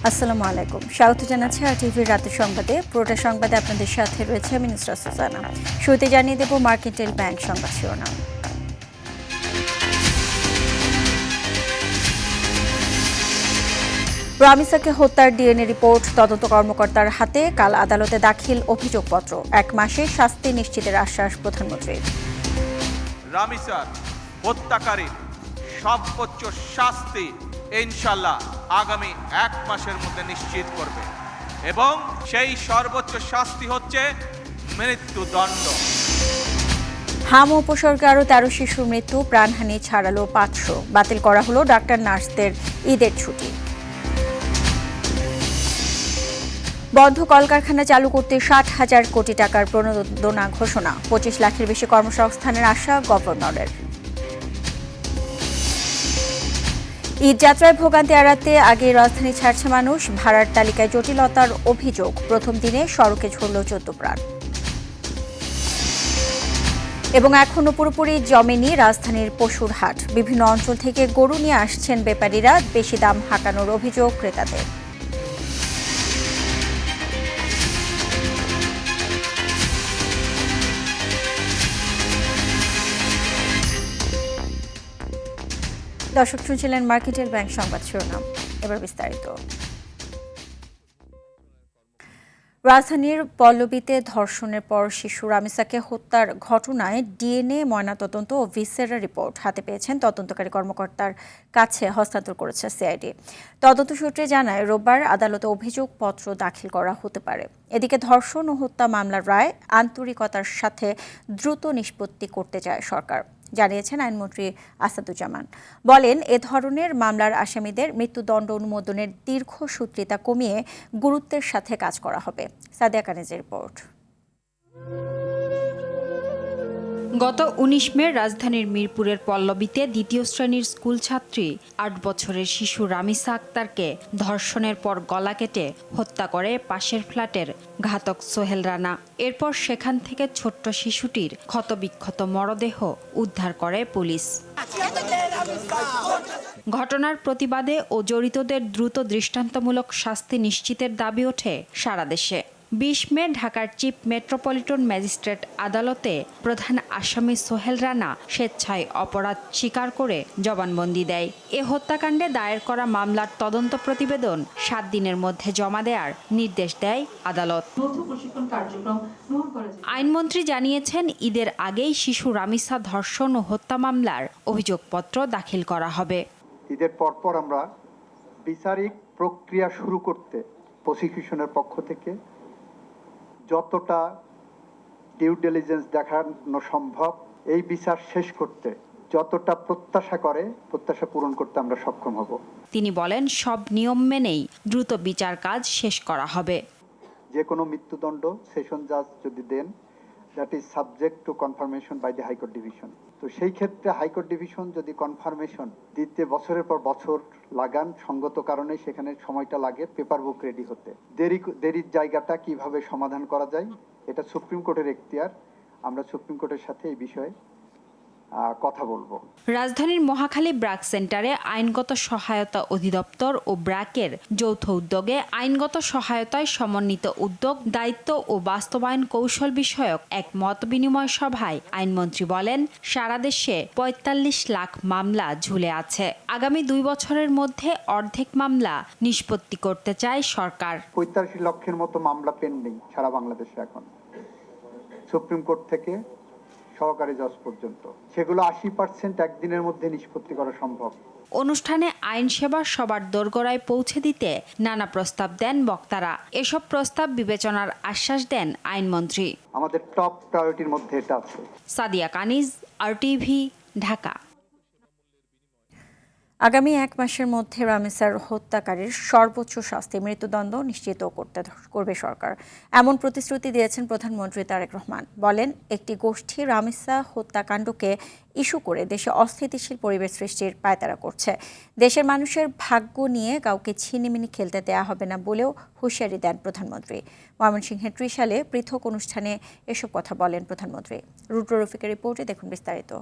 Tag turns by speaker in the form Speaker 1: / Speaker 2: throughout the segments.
Speaker 1: আসসালামু আলাইকুম, স্বাগত জানাচ্ছি আর টিভির রাতের সংবাদে। পুরোটা সংবাদে আপনাদের সাথে রয়েছে আমি নুসরাত সুজানা। শুরুতে জানিয়ে দেব মার্কেন্টাইল ব্যাংক সংবাদ শিরোনাম। রামিসাকে হত্যার ডিএনএ রিপোর্ট তদন্ত কর্মকর্তার হাতে, কাল আদালতে দাখিল অভিযোগপত্র। 1 মাসে শাস্তি নিশ্চিতের আশ্বাস প্রধানমন্ত্রীর।
Speaker 2: রামিসার হত্যাকারীর সর্বোচ্চ শাস্তি ইনশাল্লাহ আগামী 1 মাসের মধ্যে নিশ্চিত করবে এবং সেই সর্বোচ্চ শাস্তি হচ্ছে মৃত্যুদণ্ড।
Speaker 1: হাম উপসর্গে আরও 13 শিশুর মৃত্যু, প্রাণহানি ছাড়ালো 500। বাতিল করা হলো ডাক্তার নার্সদের ঈদের ছুটি। বন্ধ কলকারখানা চালু করতে 60,000 কোটি টাকার প্রণোদনা ঘোষণা। 25 লাখের বেশি কর্মসংস্থানের আশা গভর্নরের। ঈদ যাত্রায় ভোগান্তি এড়াতে আগে রাজধানী ছাড়ছে মানুষ, ভাড়ার তালিকায় জটিলতার অভিযোগ। প্রথম দিনে সড়কে ঝরল 14 প্রাণ। এবং এখনো পুরোপুরি জমেনি রাজধানীর পশুর হাট। বিভিন্ন অঞ্চল থেকে গরু নিয়ে আসছেন ব্যাপারীরা, বেশি দাম হাঁকানোর অভিযোগ ক্রেতাদের। দর্শক শুনছিলেন মার্কেন্টাইল ব্যাংক সংবাদ শিরোনাম, এবার বিস্তারিত। রাজধানীর পল্লবীতে ধর্ষণের পর শিশু রামিসাকে হত্যার ঘটনায় ডিএনএ ময়নাতদন্ত ও ভিসেরা রিপোর্ট হাতে পেয়েছেন তদন্তকারী কর্মকর্তার কাছে হস্তান্তর করেছে সিআইডি। তদন্ত সূত্রে জানায়, রোববার আদালতে অভিযোগপত্র দাখিল করা হতে পারে। এদিকে ধর্ষণ ও হত্যা মামলার রায় আন্তরিকতার সাথে দ্রুত নিষ্পত্তি করতে চায় সরকার, জানিয়েছেন আইনমন্ত্রী আসাদুজ্জামান। বলেন, এ ধরনের মামলার আসামিদের মৃত্যুদণ্ড অনুমোদনের দীর্ঘসূত্রিতা কমিয়ে গুরুত্বের সাথে কাজ করা হবে। সাদিয়া কানিজের রিপোর্ট।
Speaker 3: গত 19 মে রাজধানীর মিরপুরের পল্লবীতে দ্বিতীয় শ্রেণীর স্কুল ছাত্রী 8 বছরের শিশু রামিসা আক্তারকে ধর্ষণের পর গলা কেটে হত্যা করে পাশের ফ্ল্যাটের ঘাতক সোহেল রানা। এরপর সেখান থেকে ছোট্ট শিশুটির ক্ষতবিক্ষত মরদেহ উদ্ধার করে পুলিশ। ঘটনার প্রতিবাদে ও জড়িতদের দ্রুত দৃষ্টান্তমূলক শাস্তি নিশ্চিতের দাবি ওঠে সারা দেশে। 20 মে ঢাকার চিফ মেট্রোপলিটন ম্যাজিস্ট্রেট আদালতে প্রধান আসামি সোহেল রানা স্বেচ্ছায় অপরাধ স্বীকার করে জবানবন্দি দেয়। এ হত্যাকাণ্ডে দায়ের করা মামলার তদন্ত প্রতিবেদন 7 দিনের মধ্যে জমা দেওয়ার নির্দেশ দেয় আদালত। আইনমন্ত্রী জানিয়েছেন, ঈদের আগেই শিশু রামিসা ধর্ষণ ও হত্যা মামলার অভিযোগপত্র দাখিল করা হবে।
Speaker 4: ঈদের পরপর আমরা বিচারিক প্রক্রিয়া শুরু করতে প্রসিকিউশনের পক্ষ থেকে যতটা ডিউ ডিলিজেন্স দেখানো সম্ভব, এই বিচার শেষ করতে যতটা প্রত্যাশা পূরণ করতে আমরা সক্ষম হব।
Speaker 3: তিনি বলেন, সব নিয়ম মেনেই দ্রুত বিচার কাজ শেষ করা হবে।
Speaker 4: যে কোনো মৃত্যুদণ্ড সেশন জাজ যদি দেন, that is subject to confirmation by the high court division. তো সেই ক্ষেত্রে হাইকোর্ট ডিভিশন যদি কনফার্মেশন দিতে বছরের পর বছর লাগান, সঙ্গত কারণে সেখানে সময়টা লাগে পেপার বুক রেডি হতে। দেরির জায়গাটা কিভাবে সমাধান করা যায়, এটা সুপ্রিম কোর্টের এখতিয়ার। আমরা সুপ্রিম কোর্টের সাথে এই বিষয়ে কথা বলবো।
Speaker 3: রাজধানীর মহাখালী ব্র্যাক সেন্টারে আইনগত সহায়তা অধিদপ্তর ও ব্র্যাকের যৌথ উদ্যোগে আইনগত সহায়তায় সমন্বিত উদ্যোগ, দায়িত্ব ও বাস্তবায়ন কৌশল বিষয়ক এক মতবিনিময় সভায় আইনমন্ত্রী বলেন, সারা দেশে 45 লাখ মামলা ঝুলে আছে। আগামী 2 বছরের মধ্যে অর্ধেক মামলা নিষ্পত্তি করতে চায় সরকার।
Speaker 4: 45 লক্ষের মতো মামলা পেন্ডিং সারা বাংলাদেশে এখন, সুপ্রিম কোর্ট থেকে সহকারী জজ পর্যন্ত। সেগুলো 80% একদিনের মধ্যে নিষ্পত্তি করা সম্ভব।
Speaker 3: অনুষ্ঠানে আইন সেবা সবার দোরগোড়ায় পৌঁছে দিতে নানা প্রস্তাব দেন বক্তারা। এসব প্রস্তাব বিবেচনার আশ্বাস দেন আইনমন্ত্রী।
Speaker 4: আমাদের টপ প্রায়োরিটির মধ্যে এটা আছে।
Speaker 3: সাদিয়া কানিজ, আরটিভি, ঢাকা।
Speaker 1: আগামী 1 মাসের মধ্যে রামিসার হত্যাকারীর সর্বোচ্চ শাস্তি মৃত্যুদণ্ড নিশ্চিত করবে সরকার, এমন প্রতিশ্রুতি দিয়েছেন প্রধানমন্ত্রী তারেক রহমান। বলেন, একটি গোষ্ঠী রামিসা হত্যাকাণ্ডকে ইস্যু করে দেশে অস্থিতিশীল পরিবেশ সৃষ্টির পায়তারা করছে। দেশের মানুষের ভাগ্য নিয়ে কাউকে ছিনিমিনি খেলতে দেয়া হবে না বলেও হুঁশিয়ারি দেন প্রধানমন্ত্রী। ময়মনসিংহের ত্রিশালে পৃথক অনুষ্ঠানে এসব কথা বলেন প্রধানমন্ত্রী। রুদ্র রফিকের রিপোর্টে দেখুন বিস্তারিত।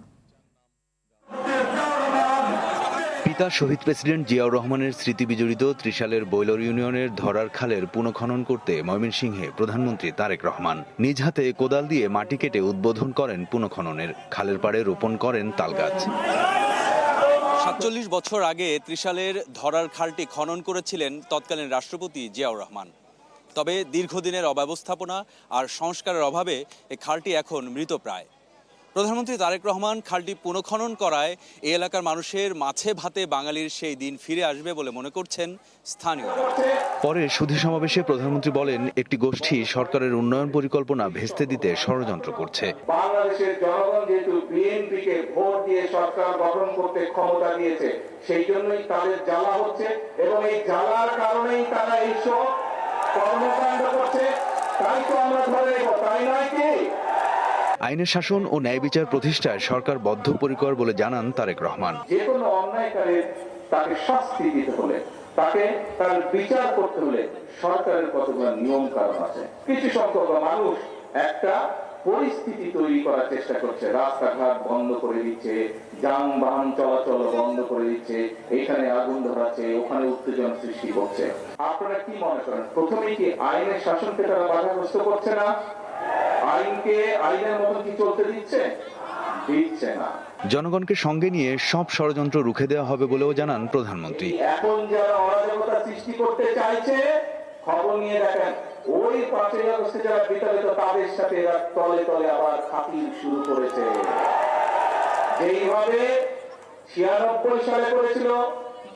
Speaker 5: পিতা শহীদ প্রেসিডেন্ট জিয়াউর রহমানের স্মৃতি বিজড়িত ত্রিশালের বৈলর ইউনিয়নের ধরার খালের পুনঃখনন করতে ময়মনসিংহে প্রধানমন্ত্রী তারেক রহমান নিজ হাতে কোদাল দিয়ে মাটি কেটে উদ্বোধন করেন পুনঃখননের। খালের পাড়ে রোপণ করেন তালগাছ।
Speaker 6: ৪৭ বছর আগে ত্রিশালের ধরার খালটি খনন করেছিলেন তৎকালীন রাষ্ট্রপতি জিয়াউর রহমান। তবে দীর্ঘদিনের অব্যবস্থাপনা আর সংস্কারের অভাবে এই খালটি এখন মৃতপ্রায়। প্রধানমন্ত্রী তারেক রহমান খালটি পুনঃখনন করায় এই এলাকার মানুষের মাছে ভাতে বাঙালির সেই দিন ফিরে আসবে বলে মনে করছেন স্থানীয়রা।
Speaker 5: পরে সুধী সমাবেশে প্রধানমন্ত্রী বলেন, একটি গোষ্ঠী সরকারের উন্নয়ন পরিকল্পনা ভেস্তে দিতে ষড়যন্ত্র করছে।
Speaker 7: বাংলাদেশের জনগণ যেহেতু বিএনপিকে ভোট দিয়ে সরকার গঠন করতে ক্ষমতা দিয়েছে, সেই জন্যই তাদের জ্বালা হচ্ছে এবং এই জ্বালার কারণেই তারা এইসব কর্মকাণ্ড করছে। তাই তো আমরা ধরে নেব, তাই নয় কি?
Speaker 5: আইনের শাসন ও ন্যায় বিচার প্রতিষ্ঠায় সরকার বদ্ধপরিকর বলে জানান তারেক রহমান।
Speaker 7: যে কোনো অন্যায়কারীর তাকে শাস্তি দিতে হলে, তাকে তার বিচার করতে হলে সরকারের কতগুলো নিয়ম কারণ আছে। কিছু সংখ্যক মানুষ একটা পরিস্থিতি তৈরি করার চেষ্টা করছে, রাস্তাঘাট বন্ধ করে দিচ্ছে, যানবাহন চলাচল বন্ধ করে দিচ্ছে, এখানে আগুন ধরাচ্ছে, ওখানে উত্তেজনা সৃষ্টি করছে। আপনারা কি মনে করেন, প্রথমেই কি আইনের শাসনকে তারা বাধাগ্রস্ত করছে না? আইনকে আইনের মতন কি চলতে দিচ্ছে? দিচ্ছে না।
Speaker 5: জনগণকে সঙ্গে নিয়ে সব ষড়যন্ত্র রুখে দেওয়া হবে বলেও জানান প্রধানমন্ত্রী।
Speaker 7: এখন যারা অরাজকতা সৃষ্টি করতে চাইছে, খবর নিয়ে দেখেন, ওই ৫ই আগস্টে যারা বিতাড়িত তাদের সাথে এরা তলে তলে আবার খাতির শুরু করেছে। যেইভাবে ৯৬ সালে করেছিল,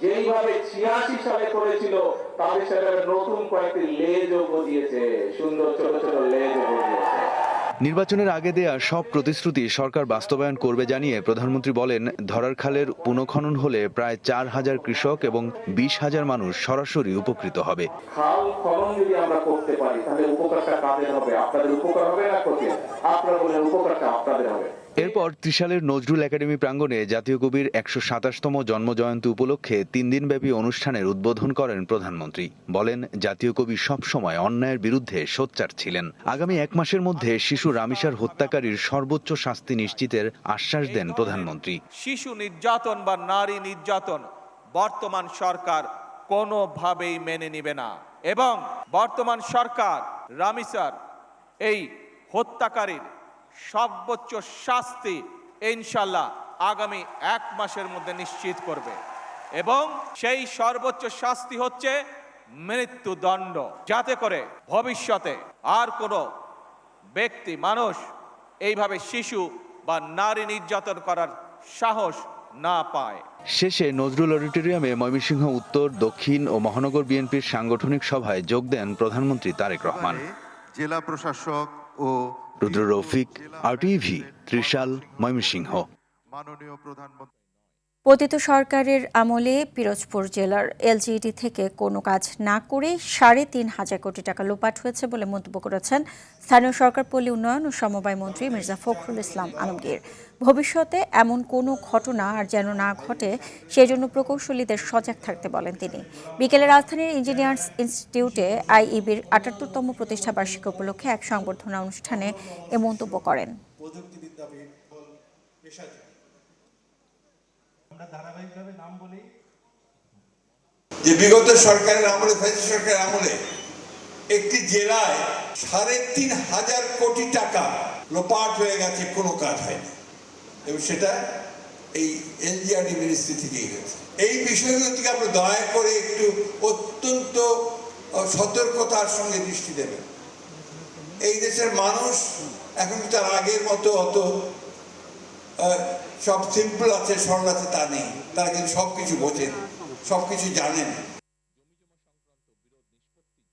Speaker 7: যেইভাবে ৮৬ সালে করেছিল, তাদের সাথে নতুন কয়েকটি লেজও গজিয়েছে, সুন্দর ছোট ছোট লেজও গজিয়েছে।
Speaker 5: নির্বাচনের আগে দেয়া সব প্রতিশ্রুতি সরকার বাস্তবায়ন করবে জানিয়ে প্রধানমন্ত্রী বলেন, ধরার খালের পুনঃখনন হলে প্রায় ৪,০০০ কৃষক এবং ২০,০০০ মানুষ সরাসরি উপকৃত হবে।
Speaker 7: খাল খনন যদি আমরা করতে পারি, তাহলে উপকারটা কাদের হবে? আপনাদের উপকার হবে না ক্ষতি? আপনারা বলেন উপকারটা আপনাদের হবে।
Speaker 5: এরপর ত্রিশালের নজরুল একাডেমি প্রাঙ্গণে জাতীয় কবির ১২৭তম জন্মজয়ন্তী উপলক্ষে ৩ দিনব্যাপী অনুষ্ঠানের উদ্বোধন করেন প্রধানমন্ত্রী। বলেন, জাতীয় কবি সবসময় অন্যায়ের বিরুদ্ধে সোচ্চার ছিলেন। আগামী ১ মাসের মধ্যে শিশু রামিসার হত্যাকারীর সর্বোচ্চ শাস্তি নিশ্চিতের আশ্বাস দেন প্রধানমন্ত্রী।
Speaker 2: শিশু নির্যাতন বা নারী নির্যাতন বর্তমান সরকার কোনোভাবেই মেনে নিবে না এবং বর্তমান সরকার রামিসার এই হত্যাকারীর সর্বোচ্চ শাস্তি ইনশাল্লাহ আগামী ১ মাসের মধ্যে নিশ্চিত করবে এবং সেই সর্বোচ্চ শাস্তি হচ্ছে মৃত্যুদণ্ড, যাতে করে ভবিষ্যতে আর কোনো ব্যক্তি মানুষ এইভাবে শিশু বা নারী নির্যাতন করার সাহস না পায়।
Speaker 5: শেষে নজরুল অডিটোরিয়ামে ময়মনসিংহ উত্তর, দক্ষিণ ও মহানগর বিএনপির সাংগঠনিক সভায় যোগ দেন প্রধানমন্ত্রী তারেক রহমান।
Speaker 8: জেলা প্রশাসক ও
Speaker 5: রুদ্র রফিক, RTV, ত্রিশাল, ময়মনসিংহ।
Speaker 8: মাননীয় প্রধানমন্ত্রী
Speaker 1: পতিত সরকারের আমলে পিরোজপুর জেলার এলজিইডি থেকে কোনো কাজ না করে ৩৫০০ কোটি টাকা লোপাট হয়েছে বলে মন্তব্য করেছেন স্থানীয় সরকার, পল্লী উন্নয়ন ও সমবায় মন্ত্রী মির্জা ফখরুল ইসলাম আলমগীর। ভবিষ্যতে এমন কোনো ঘটনা আর যেন না ঘটে, সেজন্য প্রকৌশলীদের সজাগ থাকতে বলেন তিনি। বিকেলে রাজধানীর ইঞ্জিনিয়ার্স ইনস্টিটিউটে আইইবির ৭৮তম প্রতিষ্ঠা বার্ষিকী উপলক্ষে এক সংবর্ধনা অনুষ্ঠানে এ মন্তব্য করেন।
Speaker 9: যে বিগত সরকারের আমলে, ফ্যাসিস্ট সরকারের আমলে একটি জেলায় ৩৫০০ কোটি টাকা লোপাট হয়ে গেছে, কোনো কাজ হয়নি এবং সেটা এই এলজিআরডি মিনিস্ট্রি থেকেই হয়েছে। এই বিষয়গুলো থেকে আমরা দয়া করে একটু অত্যন্ত সতর্কতার সঙ্গে দৃষ্টি দেবেন। এই দেশের মানুষ এখন তার আগের মতো অত সব সিম্পল আছে, সরল আছে তা নেই। তারা কিন্তু সবকিছু বোঝেন, সবকিছু জানেন।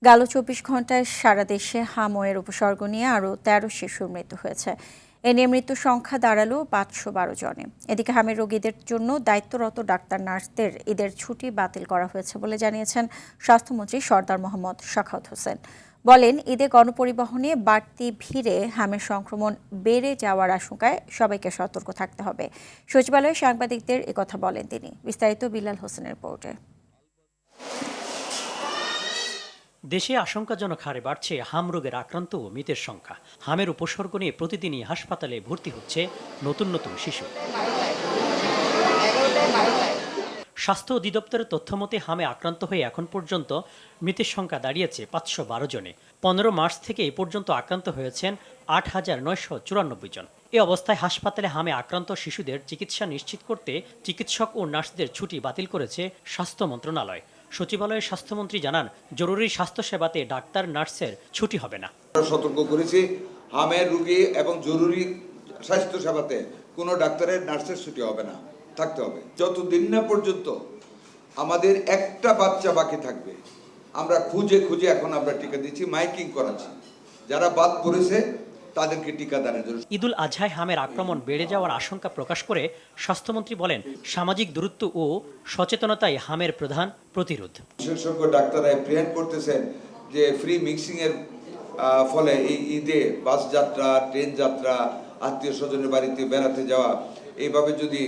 Speaker 1: গেল ২৪ ঘন্টায় সারা দেশে হামওয়ের উপসর্গ নিয়ে আরও ১৩ শিশুর মৃত্যু হয়েছে। এ নিয়ে মৃত্যুর সংখ্যা দাঁড়ালো ৫১২ জনে। এদিকে হামের রোগীদের জন্য দায়িত্বরত ডাক্তার নার্সদের ঈদের ছুটি বাতিল করা হয়েছে বলে জানিয়েছেন স্বাস্থ্যমন্ত্রী সরদার মোহাম্মদ সাখাওয়াত হোসেন। বলেন, ঈদে গণপরিবহনে বাড়তি ভিড়ে হামের সংক্রমণ বেড়ে যাওয়ার আশঙ্কায় সবাইকে সতর্ক থাকতে হবে। সচিবালয়ে সাংবাদিকদের একথা বলেন তিনি। বিস্তারিত বিলাল হোসেনের রিপোর্টে।
Speaker 10: দেশে আশঙ্কাজনক হারে বাড়ছে হাম রোগের আক্রান্ত ও মৃতের সংখ্যা। হামের উপসর্গ নিয়ে প্রতিদিনই হাসপাতালে ভর্তি হচ্ছে নতুন নতুন শিশু। স্বাস্থ্য অধিদপ্তরের তথ্যমতে হামে আক্রান্ত হয়ে এখন পর্যন্ত মৃতের সংখ্যা দাঁড়িয়েছে ৫১২ জনে। ১৫ মার্চ থেকে এ পর্যন্ত আক্রান্ত হয়েছেন ৮,৯৯৪ জন। এ অবস্থায় হাসপাতালে হামে আক্রান্ত শিশুদের চিকিৎসা নিশ্চিত করতে চিকিৎসক ও নার্সদের ছুটি বাতিল করেছে স্বাস্থ্য মন্ত্রণালয়। সচিবালয়ের স্বাস্থ্যমন্ত্রী জানান, জরুরি স্বাস্থ্যসেবাতে ডাক্তার নার্সের ছুটি হবে না।
Speaker 9: সতর্ক করেছি, হামের রোগী এবং জরুরি স্বাস্থ্য সেবাতে কোনো ডাক্তারের নার্সের ছুটি হবে না, থাকতে হবে। যতদিন না পর্যন্ত আমাদের একটা বাচ্চা বাকি থাকবে, আমরা খুঁজে খুঁজে এখন আমরা টিকা দিচ্ছি, মাইকিং করাচ্ছি, যারা বাদ পড়েছে তাদেরকে টিকাদানের জন্য।
Speaker 10: ঈদুল আজহায় হামের আক্রমণ বেড়ে যাওয়ার আশঙ্কা প্রকাশ করে স্বাস্থ্যমন্ত্রী বলেন, সামাজিক দূরত্ব ও সচেতনতাই হামের প্রধান প্রতিরোধ।
Speaker 9: বিশেষজ্ঞ ডাক্তাররা প্রিয়ান করতেছেন যে ফ্রি মিক্সিং এর ফলে এই ঈদে বাস যাত্রা, ট্রেন যাত্রা, আত্মীয় স্বজনের বাড়িতে বেড়াতে যাওয়া, এইভাবে যদি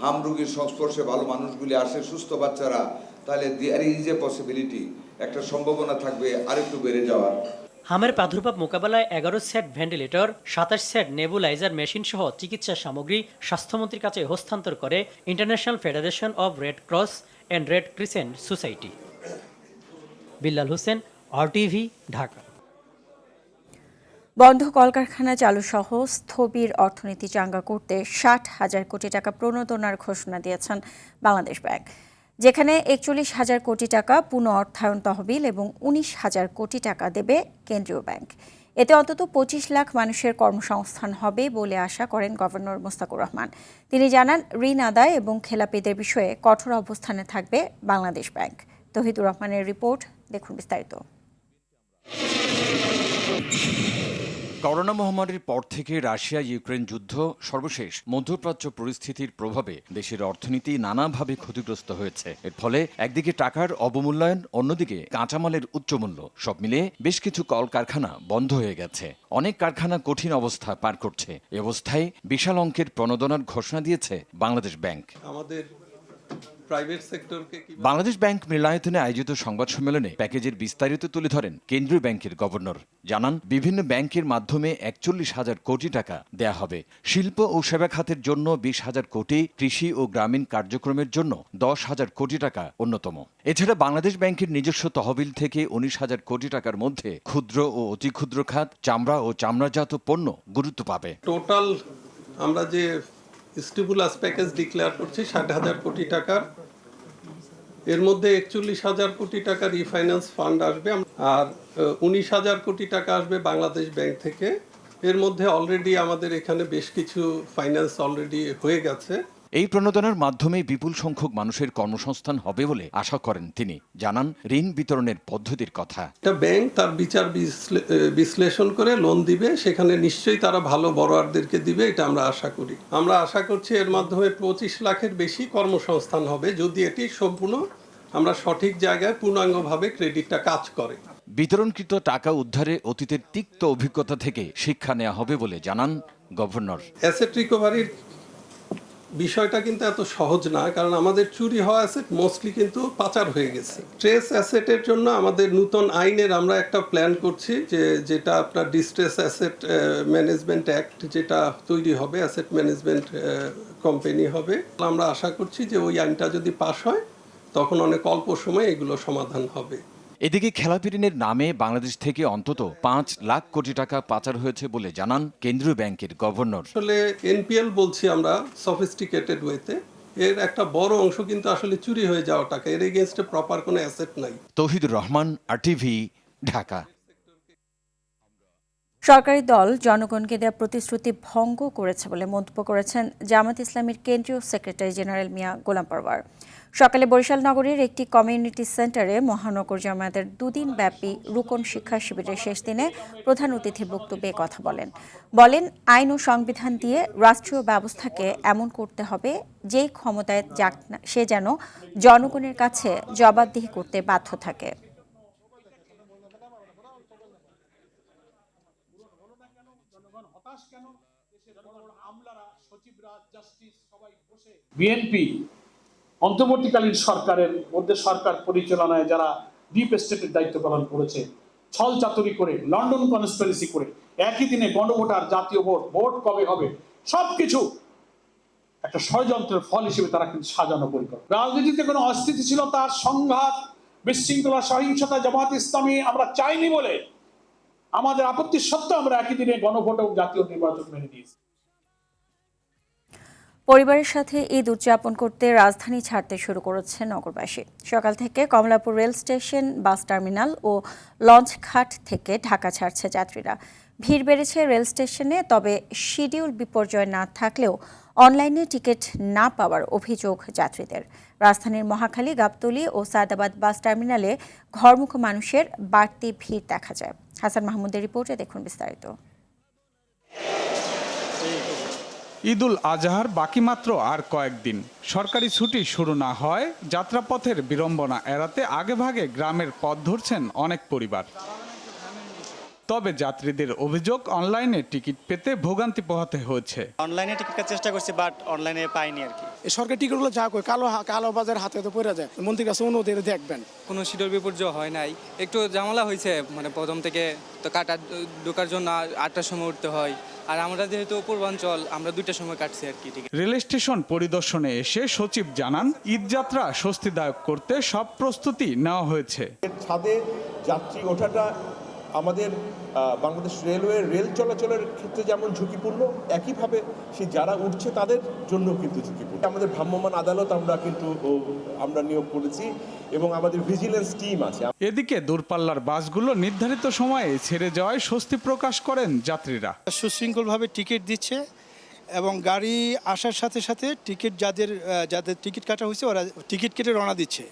Speaker 9: হাম রোগীর সংস্পর্শে ভালো মানুষগুলি আসে, সুস্থ বাচ্চারা, তাহলে দেয়ার ইজ এ পসিবিলিটি, একটা সম্ভাবনা থাকবে আরেকটু বেড়ে যাওয়ার।
Speaker 10: হামের প্রাদুর্ভাব মোকাবেলায় 11 set ventilator, 27 set nebuliser machine সহ চিকিৎসা সামগ্রী স্বাস্থ্যমন্ত্রীর কাছে হস্তান্তর করে international federation of red cross and red crescent society. Billal Hossain, RTV, Dhaka.
Speaker 1: বন্ধ কলকারখানা চালু সহ স্থবির অর্থনীতি চাঙ্গা করতে 60,000 কোটি টাকা প্রণোদনার ঘোষণা দিয়েছেন বাংলাদেশ ব্যাংক, যেখানে 41,000 কোটি টাকা পুনঃ অর্থায়ন তহবিল এবং 19,000 কোটি টাকা দেবে কেন্দ্রীয় ব্যাংক। এতে অন্তত 25 লাখ মানুষের কর্মসংস্থান হবে বলে আশা করেন গভর্নর মোস্তাকুর রহমান। তিনি জানান, ঋণ আদায় এবং খেলাপিদের বিষয়ে কঠোর অবস্থানে থাকবে বাংলাদেশ ব্যাংক। তৌহিদুর রহমানের রিপোর্ট, দেখুন বিস্তারিত।
Speaker 11: করোনা মহামারীর পর থেকে রাশিয়া ইউক্রেন যুদ্ধ, সর্বশেষ মধ্যপ্রাচ্য পরিস্থিতির প্রভাবে দেশের অর্থনীতি নানাভাবে ক্ষতিগ্রস্ত হয়েছে। এর ফলে একদিকে টাকার অবমূল্যায়ন, অন্যদিকে কাঁচামালের উচ্চমূল্য, সব মিলিয়ে বেশ কিছু কলকারখানা বন্ধ হয়ে গেছে। অনেক কারখানা কঠিন অবস্থা পার করছে। এ অবস্থায় বিশাল অঙ্কের প্রণোদনার ঘোষণা দিয়েছে বাংলাদেশ ব্যাংক।
Speaker 12: আমাদের প্রাইভেট সেক্টরকে
Speaker 11: বাংলাদেশ ব্যাংক মিলনায়তনে আয়োজিত সংবাদ সম্মেলনে প্যাকেজের বিস্তারিত তুলে ধরেন কেন্দ্রীয় ব্যাংকের গভর্নর। জানান, বিভিন্ন ব্যাংকের মাধ্যমে 41,000 কোটি টাকা দেয়া হবে। শিল্প ও সেবা খাতের জন্য 20,000 কোটি, কৃষি ও গ্রামীণ কার্যক্রমের জন্য 10,000 কোটি টাকা অন্যতম। এছাড়া বাংলাদেশ ব্যাংকের নিজস্ব তহবিল থেকে 19,000 কোটি টাকার মধ্যে ক্ষুদ্র ও অতি ক্ষুদ্র খাত, চামড়া ও চামড়াজাত পণ্য গুরুত্ব পাবে।
Speaker 12: টোটাল আমরা যে স্টিমুলাস প্যাকেজ ডিক্লেয়ার করছি 60,000 কোটি টাকার, এর মধ্যে 41,000 কোটি টাকা রিফাইন্যান্স ফান্ড আসবে আর 19,000 কোটি টাকা আসবে বাংলাদেশ ব্যাংক থেকে। এর মধ্যে অলরেডি আমাদের এখানে বেশ কিছু ফাইন্যান্স অলরেডি হয়ে গেছে।
Speaker 11: এই প্রণোদনার মাধ্যমে বিপুল সংখ্যক মানুষের কর্মসংস্থান হবে বলে আশা করেন তিনি। জানান, ঋণ বিতরণের পদ্ধতির কথা।
Speaker 12: একটা ব্যাংক তার বিচার বিশ্লেষণ করে লোন দিবে, সেখানে নিশ্চয়ই তারা ভালো বড়োয়ারদেরকে দিবে, এটা আমরা আশা করি। আমরা আশা করছি এর মাধ্যমে 25 লাখের বেশি কর্মসংস্থান হবে, যদি এটি সম্পূর্ণ আমরা সঠিক জায়গায় পূর্ণাঙ্গভাবে ক্রেডিটটা কাজ করে।
Speaker 11: বিতরণকৃত টাকা উদ্ধারে অতীতের তিক্ত অভিজ্ঞতা থেকে শিক্ষা নেওয়া হবে বলে জানান গভর্নর।
Speaker 12: অ্যাসেট রিকভারির বিষয়টা কিন্তু এত সহজ না, কারণ আমাদের চুরি হওয়া অ্যাসেট মোস্টলি কিন্তু পাচার হয়ে গেছে। ট্রেস অ্যাসেটের জন্য আমাদের নতুন আইনের আমরা একটা প্ল্যান করছি, যেটা আপনার ডিস্ট্রেস অ্যাসেট ম্যানেজমেন্ট অ্যাক্ট যেটা তৈরি হবে, অ্যাসেট ম্যানেজমেন্ট কোম্পানি হবে। আমরা আশা করছি যে ওই আইনটা যদি পাস হয় তখন অনেক অল্প সময়ে এগুলো সমাধান হবে।
Speaker 11: এদিকে খেলাপি ঋণের নামে বাংলাদেশ থেকে অন্তত 5 লাখ কোটি টাকা পাচার হয়েছে বলে জানান কেন্দ্রীয় ব্যাংকের গভর্নর।
Speaker 12: আসলে NPL বলছি আমরা সফিস্টিকেটেড ওয়েতে, এর একটা বড় অংশ কিন্তু আসলে চুরি হয়ে যাওয়া টাকা, এর এগেইনস্টে প্রপার কোনো অ্যাসেট নাই।
Speaker 11: তৌহিদুর রহমান, RTV, ঢাকা।
Speaker 1: সরকারি দল জনগণকে দেওয়া প্রতিশ্রুতি ভঙ্গ করেছে বলে মন্তব্য করেছেন জামাত ইসলামীর কেন্দ্রীয় সেক্রেটারি জেনারেল মিয়া গোলাম পরওয়ার। সকালে বরিশাল নগরীর একটি কমিউনিটি সেন্টারে মহানগর জামায়াতের 2 দিন ব্যাপী রুকন শিক্ষা শিবিরের শেষ দিনে প্রধান অতিথির বক্তব্যে কথা বলেন, আইন ও সংবিধান দিয়ে রাষ্ট্রীয় ব্যবস্থাকে এমন করতে হবে যেই ক্ষমতায় যাক না সে যেন জনগণের কাছে জবাবদিহি করতে বাধ্য থাকে।
Speaker 13: বিএনপি অন্তর্বর্তীকালীন সরকারের মধ্যে সরকার পরিচালনায় যারা ডিপ স্টেটের দায়িত্ব পালন করেছে, ছল চাতুরি করে, লন্ডন কনস্পিরেসি করে, একই দিনে গণভোটার, জাতীয় ভোট কবে হবে, সবকিছু একটা ষড়যন্ত্রের ফল হিসেবে তারা কিন্তু সাজানো পরিকল্পনা। রাজনীতিতে কোনো অস্থিতিশীলতার সংঘাত, বিশৃঙ্খলা, সহিংসতা জামাত ইসলামী আমরা চাইনি বলে আমাদের আপত্তি সত্ত্বেও আমরা একই দিনে গণভোট ও জাতীয় নির্বাচন মেনে নিয়েছি।
Speaker 1: পরিবারের সাথে ঈদ উদযাপন করতে রাজধানী ছাড়তে শুরু করেছে নগরবাসী। সকাল থেকে Kamalapur rail station, bus terminal ও লঞ্চ ঘাট থেকে ঢাকা ছাড়ছে যাত্রীরা। ভিড় বেড়েছে রেল স্টেশনে, তবে শিডিউল বিপর্যয় না থাকলেও অনলাইনে টিকিট না পাওয়ার অভিযোগ যাত্রীদের। রাজধানীর মহাখালী, গাবতলী ও সায়দাবাদ বাস টার্মিনালে ঘরমুখো মানুষের বাড়তি ভিড় দেখা যায়। হাসান মাহমুদের রিপোর্টে দেখুন বিস্তারিত।
Speaker 14: ঈদুল আজহার বাকি মাত্র আর কয়েকদিন। সরকারি ছুটি শুরু না হয় যাত্রাপথের বিড়ম্বনা এড়াতে আগেভাগে গ্রামের পথ ধরছেন অনেক পরিবার। তবে যাত্রীদের অভিযোগ, অনলাইনে টিকিট পেতে ভোগান্তি পোহাতে হয়েছে।
Speaker 15: অনলাইনে টিকিট কাটার চেষ্টা করছি, বাট অনলাইনে পাইনি আর কি।
Speaker 16: সরকারি টিকিটগুলো যা কই কালো বাজার হাতে তো পড়ে যায়। মন্ত্রীর কাছে অনুরোধ দেখবেন।
Speaker 17: কোনো শিডিউল বিপর্যয় হয় নাই, একটু ঝামেলা হয়েছে, মানে প্রথম থেকে তো ঢোকার জন্য 8টার সময় উঠতে হয়, আর আমরা যেহেতু পূর্বাঞ্চল আমরা 2টার সময় কাটছি আর কি।
Speaker 14: রেল স্টেশন পরিদর্শনে এসে সচিব জানান, ঈদযাত্রা স্বস্তিদায়ক করতে সব প্রস্তুতি নেওয়া হয়েছে।
Speaker 18: ছাদে যাত্রী ওঠাটা আমাদের বাংলাদেশ রেলওয়ে রেল চলাচলের ক্ষেত্রে যেমন ঝুঁকিপূর্ণ, একইভাবে সেই যারা উঠছে তাদের জন্য কিন্তু ঝুঁকিপূর্ণ। আমাদের ভ্রাম্যমাণ আদালত আমরা নিয়োগ করেছি এবং আমাদের ভিজিলেন্স টিম আছে।
Speaker 14: এদিকে দূরপাল্লার বাসগুলো নির্ধারিত সময়ে ছেড়ে যাওয়ায় স্বস্তি প্রকাশ করেন যাত্রীরা।
Speaker 19: সুশৃঙ্খলভাবে টিকিট দিচ্ছে এবং গাড়ি আসার সাথে সাথে টিকিট যাদের টিকিট কাটা হয়েছে ওরা টিকিট কেটে রওনা দিচ্ছে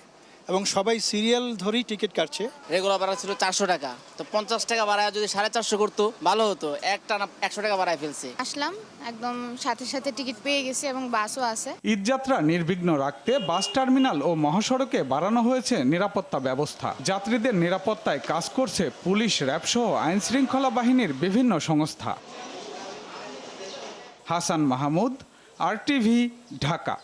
Speaker 19: এবং সবাই সিরিয়াল ধরেই টিকিট কাটছে।
Speaker 20: রেগুলার ভাড়া ছিল 400 টাকা, তো 50 টাকা বাড়ায় যদি 450 করতো ভালো হতো। একটা না 100 টাকা বাড়ায় ফেলছে।
Speaker 21: আসলাম একদম সাথে সাথে টিকিট পেয়ে গেছি এবং বাসও আছে।
Speaker 14: ঈদযাত্রা নির্বিঘ্ন রাখতে বাস টার্মিনাল ও মহাসড়কে বাড়ানো হয়েছে নিরাপত্তা ব্যবস্থা। যাত্রীদের নিরাপত্তায় কাজ করছে পুলিশ, র্যাব সহ আইন শৃঙ্খলা বাহিনীর বিভিন্ন সংস্থা। হাসান মাহমুদ, RTV, ঢাকা।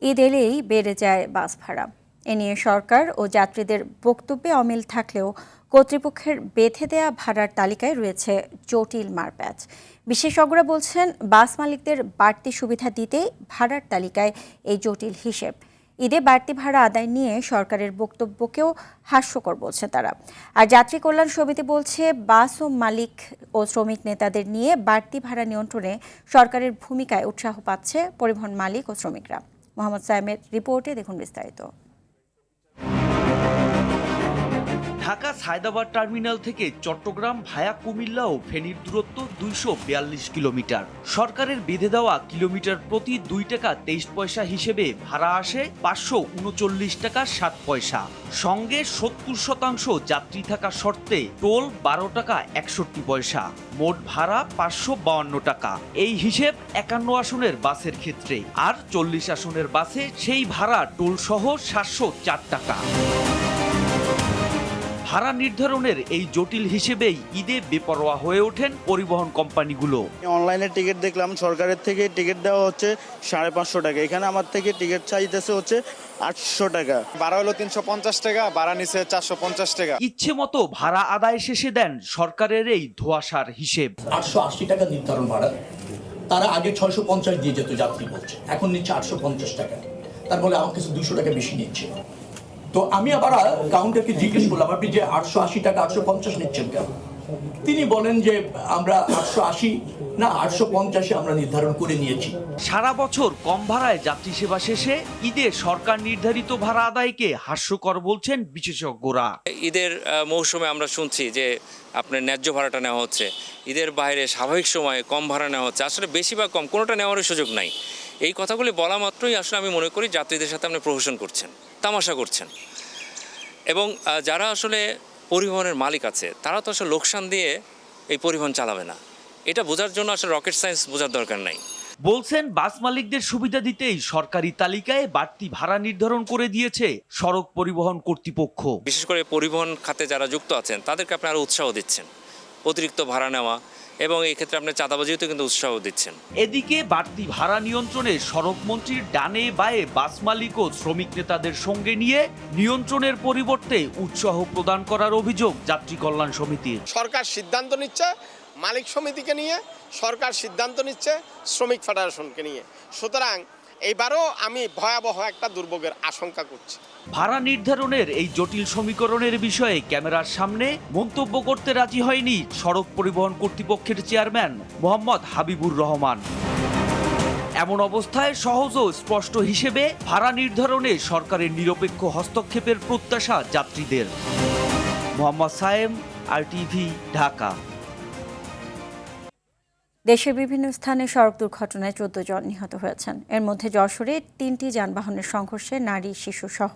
Speaker 1: ঈদ এলেই বেড়ে যায় বাস ভাড়া। এ নিয়ে সরকার ও যাত্রীদের বক্তব্যে অমিল থাকলেও কর্তৃপক্ষের বেঁধে দেয়া ভাড়ার তালিকায় রয়েছে জটিল মারপ্যাচ। বিশেষজ্ঞরা বলছেন, বাস মালিকদের বাড়তি সুবিধা দিতেই ভাড়ার তালিকায় এই জটিল হিসেব। ঈদে বাড়তি ভাড়া আদায় নিয়ে সরকারের বক্তব্যকেও হাস্যকর বলছে তারা। আর যাত্রী কল্যাণ সমিতি বলছে, বাস ও মালিক ও শ্রমিক নেতাদের নিয়ে বাড়তি ভাড়া নিয়ন্ত্রণে সরকারের ভূমিকায় উৎসাহ পাচ্ছে পরিবহন মালিক ও শ্রমিকরা। মোহাম্মদ সাইমের রিপোর্টে দেখুন বিস্তারিত।
Speaker 22: ঢাকা সায়দাবাদ টার্মিনাল থেকে চট্টগ্রাম ভায়া কুমিল্লা ও ফেনীর দূরত্ব 242 কিলোমিটার। সরকারের বেঁধে দেওয়া কিলোমিটার প্রতি 2 টাকা 23 পয়সা হিসেবে ভাড়া আসে 539 টাকা 7 পয়সা। সঙ্গে 70% যাত্রী থাকা শর্তে টোল 12 টাকা 61 পয়সা। মোট ভাড়া 552 টাকা। এই হিসেব 51 আসনের বাসের ক্ষেত্রে, আর 40 আসনের বাসে সেই ভাড়া টোল সহ 704 টাকা। ভাড়া নির্ধারণের এই জটিল হিসেবেই ঈদে বেপরোয়া হয়ে ওঠেন পরিবহন কোম্পানিগুলো।
Speaker 15: অনলাইনে টিকিট দেখলাম, সরকারের থেকে টিকিট দেওয়া হচ্ছে 550 টাকা, এখানে আমার থেকে টিকিট চাইতেছে হচ্ছে 800 টাকা।
Speaker 23: ভাড়া হলো 350 টাকা, ভাড়া নিচে 450 টাকা।
Speaker 22: ইচ্ছে মতো ভাড়া আদায় শেষে দেন সরকারের এই ধোঁয়াশার হিসেব।
Speaker 24: 880 টাকা নির্ধারণ ভাড়া, তারা আগে 650 দিয়ে যেত যাত্রী বলছে, এখন নিচ্ছে 850 টাকা। তার ফলে আমার কাছে 200 টাকা বেশি নিচ্ছে। তো আমি আবার কাউন্টারকে জিজ্ঞেস করলাম, আপনি যে 880 টাকা 850 নিচ্ছেন কেন? তিনি বলেন যে আমরা 880 না 850 আমরা নির্ধারণ করে নিয়েছি।
Speaker 22: সারা বছর কম ভাড়ায় যাত্রী সেবা শেষে ঈদে সরকার নির্ধারিত ভাড়া আদায়কে হাস্যকর বলছেন বিশেষজ্ঞরা।
Speaker 25: ঈদের মৌসুমে আমরা শুনছি যে আপনার ন্যায্য ভাড়াটা নেওয়া হচ্ছে, ঈদের বাইরে স্বাভাবিক সময়ে কম ভাড়া নেওয়া হচ্ছে। আসলে বেশি বা কম কোনোটা নেওয়ার সুযোগ নাই। এই কথাগুলি বলা মাত্রই আসলে আমি মনে করি যাত্রীদের সাথে আপনি প্রহসন করছেন, তামাশা করছেন। এবং যারা আসলে পরিবহনের মালিক আছে তারা তো আসলে লোকসান দিয়ে এই পরিবহন চালাবে না। এটা বোঝার জন্য আসলে রকেট সায়েন্স বোঝার দরকার নাই।
Speaker 22: বলছেন, বাস মালিকদের সুবিধা দিতেই সরকারি তালিকায় বাড়তি ভাড়া নির্ধারণ করে দিয়েছে সড়ক পরিবহন কর্তৃপক্ষ।
Speaker 25: বিশেষ করে পরিবহন খাতে যারা যুক্ত আছেন তাদেরকে আপনি আরও উৎসাহ দিচ্ছেন, অতিরিক্ত ভাড়া নেওয়া এবং এই ক্ষেত্রে আপনি চাঁদাবাজিতে কিন্তু উৎসাহ দিচ্ছেন।
Speaker 22: এদিকে বাড়তি ভাড়া নিয়ন্ত্রণে সড়ক মন্ত্রীর ডানে বায়ে বাস মালিক ও শ্রমিক নেতাদের সঙ্গে নিয়ে নিয়ন্ত্রণের পরিবর্তে উৎসাহ প্রদান করার অভিযোগ যাত্রী কল্যাণ সমিতির।
Speaker 2: সরকার সিদ্ধান্ত নিচ্ছে মালিক সমিতিকে নিয়ে, সরকার সিদ্ধান্ত নিচ্ছে শ্রমিক ফেডারেশনকে নিয়ে, সুতরাং এইবারও আমি ভয়াবহ একটা দুর্ভোগের আশঙ্কা করছি।
Speaker 22: ভাড়া নির্ধারণের এই জটিল সমীকরণের বিষয়ে ক্যামেরার সামনে মন্তব্য করতে রাজি হয়নি সড়ক পরিবহন কর্তৃপক্ষের চেয়ারম্যান মোহাম্মদ হাবিবুর রহমান। এমন অবস্থায় সহজ ও স্পষ্ট হিসেবে ভাড়া নির্ধারণে সরকারের নিরপেক্ষ হস্তক্ষেপের প্রত্যাশা যাত্রীদের। মোহাম্মদ সায়েম, RTV, ঢাকা।
Speaker 1: দেশের বিভিন্ন স্থানে সড়ক দুর্ঘটনায় 14 জন নিহত হয়েছেন। এর মধ্যে যশোরে 3টি যানবাহনের সংঘর্ষে নারী শিশু সহ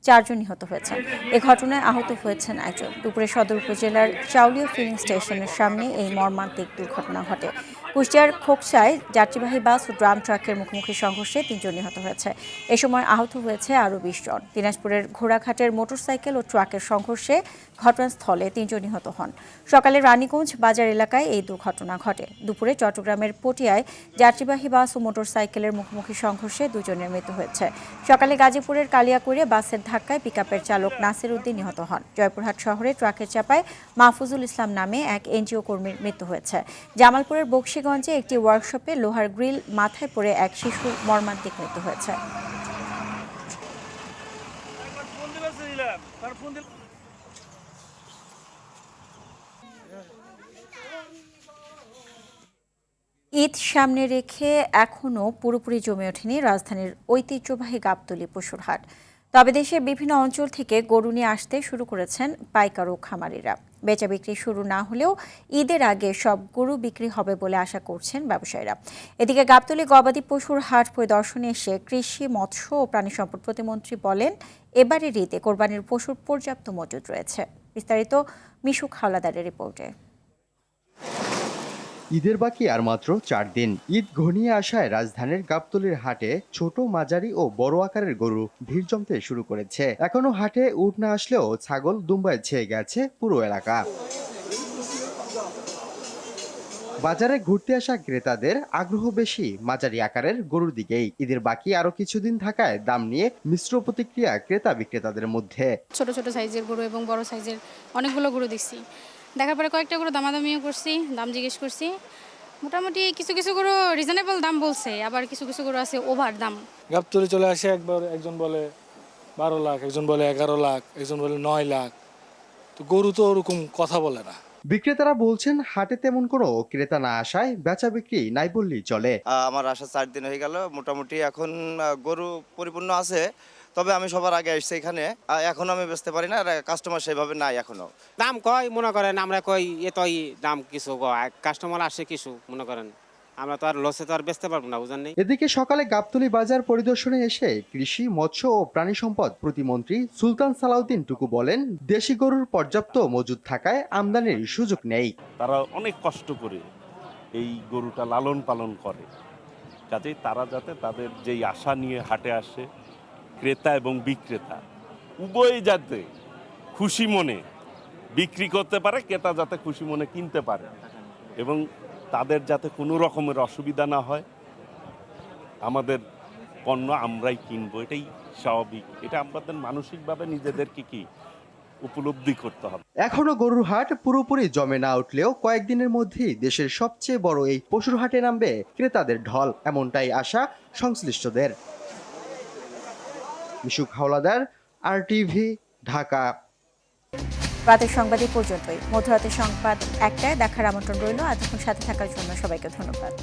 Speaker 1: 4 জন নিহত হয়েছেন। এ ঘটনায় আহত হয়েছেন একজন। দুপুরে সদর উপজেলার চাউলিয়া ফিলিং স্টেশনের সামনে এই মর্মান্তিক দুর্ঘটনা ঘটে। কুষ্টিয়ার খোকসায় যাত্রীবাহী বাস ও ড্রাম ট্রাকের মুখোমুখি সংঘর্ষে 3 জন নিহত হয়েছে। এ সময় আহত হয়েছে আরও 20 জন। দিনাজপুরের ঘোড়াঘাটের মোটরসাইকেল ও ট্রাকের সংঘর্ষে ঘটনাস্থলে 3 জন নিহত হন। সকালে রানীগঞ্জ বাজার এলাকায় এই দুর্ঘটনা ঘটে। দুপুরে চট্টগ্রামের পটিয়ায় যাত্রীবাহী বাস ও মোটরসাইকেলের মুখোমুখি সংঘর্ষে 2 জনের মৃত্যু হয়েছে। সকালে গাজীপুরের কালিয়াকৈরে বাসের ধাক্কায় পিকআপের চালক নাসির উদ্দিন নিহত হন। জয়পুরহাট শহরে ট্রাকের চাপায় মাহফুজুল ইসলাম নামে এক NGO কর্মীর মৃত্যু হয়েছে। জামালপুরের বক্সিগঞ্জে একটি ওয়ার্কশপে লোহার গ্রিল মাথায় পড়ে এক শিশুর মর্মান্তিক মৃত্যু হয়েছে। ঈদ সামনে রেখে এখনও পুরোপুরি জমে ওঠেনি রাজধানীর ঐতিহ্যবাহী গাবতলী পশুর হাট। তবে দেশের বিভিন্ন অঞ্চল থেকে গরু নিয়ে আসতে শুরু করেছেন পাইকার ও খামারিরা। বেচা বিক্রি শুরু না হলেও ঈদের আগে সব গরু বিক্রি হবে বলে আশা করছেন ব্যবসায়ীরা। এদিকে গাবতলী গবাদি পশুর হাট পরিদর্শনে এসে কৃষি, মৎস্য ও প্রাণী সম্পদ প্রতিমন্ত্রী বলেন, এবারের ঈদে কোরবানির পশুর পর্যাপ্ত মজুদ রয়েছে। বিস্তারিত মিশুক হাওলাদারের রিপোর্টে।
Speaker 3: ঈদের বাকি আর মাত্র 4 দিন। ঈদ ঘনিয়ে আসায় রাজধানীর গাবতলীর হাটে ছোট, মাঝারি ও বড় আকারের গরু ভিড় জমতে শুরু করেছে। এখনো হাটে উট না আসলেও ছাগল দুম্বায় ছেয়ে গেছে পুরো এলাকা। বাজারে ঘুরতে আসা ক্রেতাদের আগ্রহ বেশি মাঝারি আকারের গরুর দিকেই। ঈদের বাকি আরো কিছুদিন থাকায় দাম নিয়ে মিশ্র প্রতিক্রিয়া ক্রেতা বিক্রেতাদের মধ্যে।
Speaker 21: ছোট ছোট সাইজের গরু এবং বড় সাইজের অনেকগুলো গরু দেখছি, দেখার পরে কয়েকটা গরু দামাদামিও করছি, দাম জিজ্ঞেস করছি। মোটামুটি কিছু কিছু গরু রিজনেবল দাম বলছে, আবার কিছু কিছু গরু আছে ওভার দাম।
Speaker 4: গাবতলী চলে আসে একবার, একজন বলে 12 লাখ, একজন বলে 11 লাখ, একজন বলে 9 লাখ। তো গরু তো ওরকম কথা বলে না।
Speaker 3: বিক্রেতারা বলছেন হাটে তেমন কোনো ক্রেতা না আসায় বেচা বিক্রি নাই বললেই চলে।
Speaker 15: আমার আসা 4 দিন হয়ে গেল, মোটামুটি এখন গরু পরিপূর্ণ আছে। তবে আমি সবার আগে আসছি এখানে, এখন আমি বেচতে পারি না, কাস্টমার সেভাবে নাই এখনো।
Speaker 6: দাম কয় মনে করেন, আমরা কই এতই দাম কিছু কয়, কাস্টমার আসে কিছু মনে করেন, আমরা তো আর লসে তো আর বেচতে পারবো না, বুঝেন।
Speaker 3: এদিকে সকালে গাবতলী বাজার পরিদর্শনে এসে কৃষি, মৎস্য ও প্রাণী সম্পদ প্রতিমন্ত্রী সুলতান সালাউদ্দিন টুকু বলেন, দেশি গরুর পর্যাপ্ত মজুদ থাকায় আমদানির সুযোগ নেই।
Speaker 7: তারা অনেক কষ্ট করে এই গরুটা লালন পালন করে, কাজেই তারা যাতে তাদের যেই আশা নিয়ে হাটে আসে, ক্রেতা এবং বিক্রেতা উভয়ই যাতে খুশি মনে বিক্রি করতে পারে, ক্রেতা যাতে খুশি মনে কিনতে পারে এবং তাদের যাতে কোনো রকমের অসুবিধা না হয়। আমাদের পণ্য আমরাই কিনবো, এটাই স্বাভাবিক। এটা আমাদের মানসিকভাবে নিজেদেরকে কি উপলব্ধি করতে হবে।
Speaker 3: এখনো গরুর হাট পুরোপুরি জমে না উঠলেও কয়েকদিনের মধ্যেই দেশের সবচেয়ে বড় এই পশুর হাটে নামবে ক্রেতাদের ঢল, এমনটাই আশা সংশ্লিষ্টদের। মিশুক হাওলাদার, RTV, ঢাকা।
Speaker 1: রাতের সংবাদ এই পর্যন্তই। মধ্যরাতের সংবাদ 1টায় দেখার আমন্ত্রণ রইল। এতক্ষণ সাথে থাকার জন্য সবাইকে ধন্যবাদ।